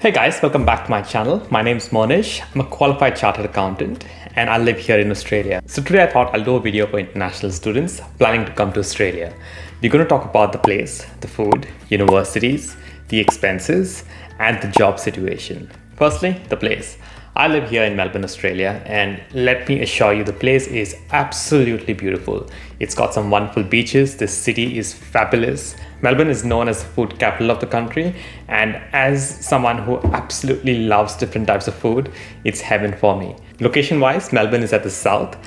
Hey guys, welcome back to my channel. My name is Monish. I'm a qualified chartered accountant and I live here in Australia. So today I thought I'll do a video for international students planning to come to Australia. We're going to talk about the place, the food, universities, the expenses, and the job situation. Firstly, the place. I live here in Melbourne, Australia, and let me assure you the place is absolutely beautiful. It's got some wonderful beaches. The city is fabulous. Melbourne is known as the food capital of the country, and as someone who absolutely loves different types of food, it's heaven for me. Location-wise, Melbourne is at the south,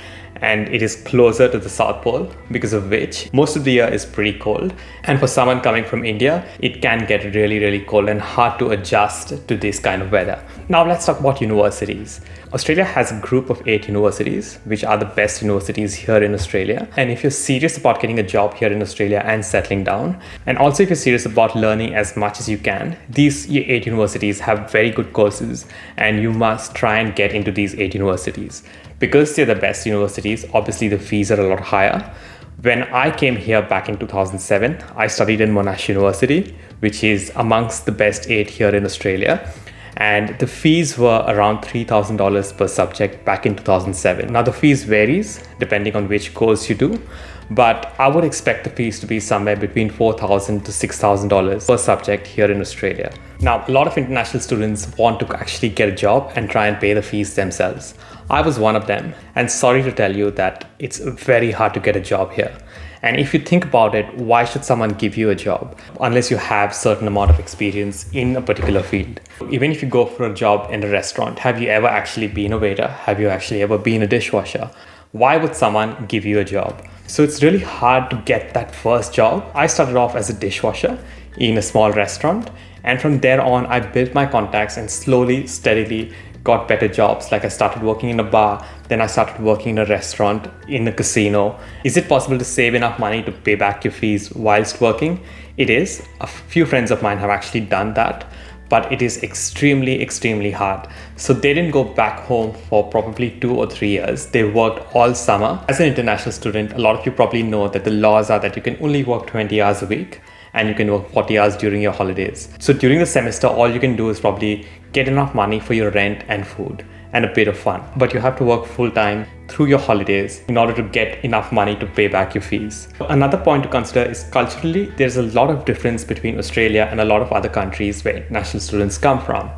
and it is closer to the South Pole, because of which most of the year is pretty cold. And for someone coming from India, it can get really cold and hard to adjust to this kind of weather. Now let's talk about universities. Australia has a group of 8 universities, which are the best universities here in Australia. And if you're serious about getting a job here in Australia and settling down, and also if you're serious about learning as much as you can, these 8 universities have very good courses, and you must try and get into these 8 universities. Because they're the best universities, obviously the fees are a lot higher. When I came here back in 2007, I studied in Monash University, which is amongst the best 8 here in Australia. And the fees were around $3,000 per subject back in 2007. Now the fees varies depending on which course you do, but I would expect the fees to be somewhere between $4,000 to $6,000 per subject here in Australia. Now, a lot of international students want to actually get a job and try and pay the fees themselves. I was one of them, and sorry to tell you that it's very hard to get a job here. And if you think about it, why should someone give you a job unless you have a certain amount of experience in a particular field? Even if you go for a job in a restaurant, have you ever actually been a waiter? Have you actually ever been a dishwasher? Why would someone give you a job? So it's really hard to get that first job. I started off as a dishwasher in a small restaurant, and from there on, I built my contacts and slowly, steadily got better jobs. Like I started working in a bar, then I started working in a restaurant, in a casino. Is it possible to save enough money to pay back your fees whilst working? It is. A few friends of mine have actually done that, but it is extremely hard. So they didn't go back home for probably 2 or 3 years. They worked all summer. As an international student, a lot of you probably know that the laws are that you can only work 20 hours a week and you can work 40 hours during your holidays. So during the semester, all you can do is probably get enough money for your rent and food and a bit of fun. But you have to work full time through your holidays in order to get enough money to pay back your fees. Another point to consider is culturally, there's a lot of difference between Australia and a lot of other countries where international students come from.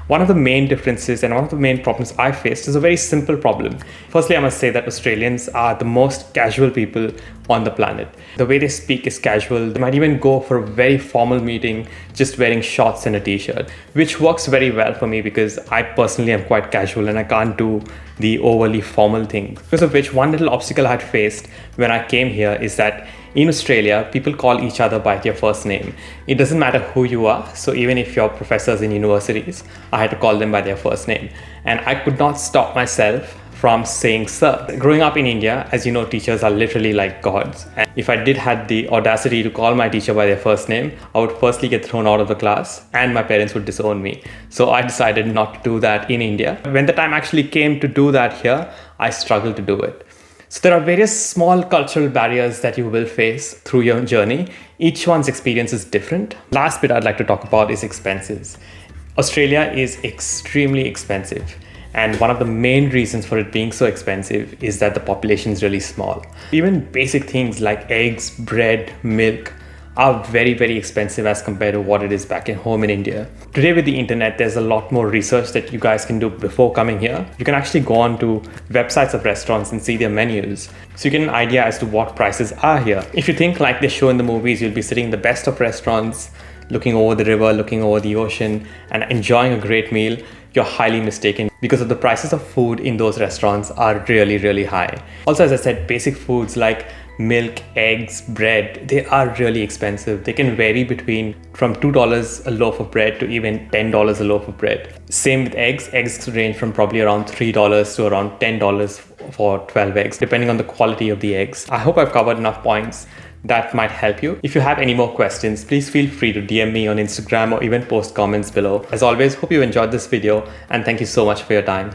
One of the main differences and one of the main problems I faced is a very simple problem. Firstly, I must say that Australians are the most casual people on the planet. The way they speak is casual. They might even go for a very formal meeting just wearing shorts and a t-shirt, which works very well for me because I personally am quite casual and I can't do the overly formal things. Because of which, one little obstacle I had faced when I came here is that in Australia, people call each other by their first name. It doesn't matter who you are. So even if you're professors in universities, I had to call them by their first name. And I could not stop myself from saying sir. Growing up in India, as you know, teachers are literally like gods. And if I did had the audacity to call my teacher by their first name, I would firstly get thrown out of the class and my parents would disown me. So I decided not to do that in India. When the time actually came to do that here, I struggled to do it. So there are various small cultural barriers that you will face through your journey. Each one's experience is different. Last bit I'd like to talk about is expenses. Australia is extremely expensive. And one of the main reasons for it being so expensive is that the population is really small. Even basic things like eggs, bread, milk are very expensive as compared to what it is back at home in India. Today with the internet, there's a lot more research that you guys can do before coming here. You can actually go on to websites of restaurants and see their menus. So you get an idea as to what prices are here. If you think like they show in the movies, you'll be sitting in the best of restaurants, looking over the river, looking over the ocean, and enjoying a great meal, you're highly mistaken because of the prices of food in those restaurants are really high. Also, as I said, basic foods like milk, eggs, bread, they are really expensive. They can vary from $2 a loaf of bread to even $10 a loaf of bread. Same with eggs. Eggs range from probably around $3 to around $10 for 12 eggs, depending on the quality of the eggs. I hope I've covered enough points that might help you. If you have any more questions, please feel free to DM me on Instagram or even post comments below. As always, hope you enjoyed this video and thank you so much for your time.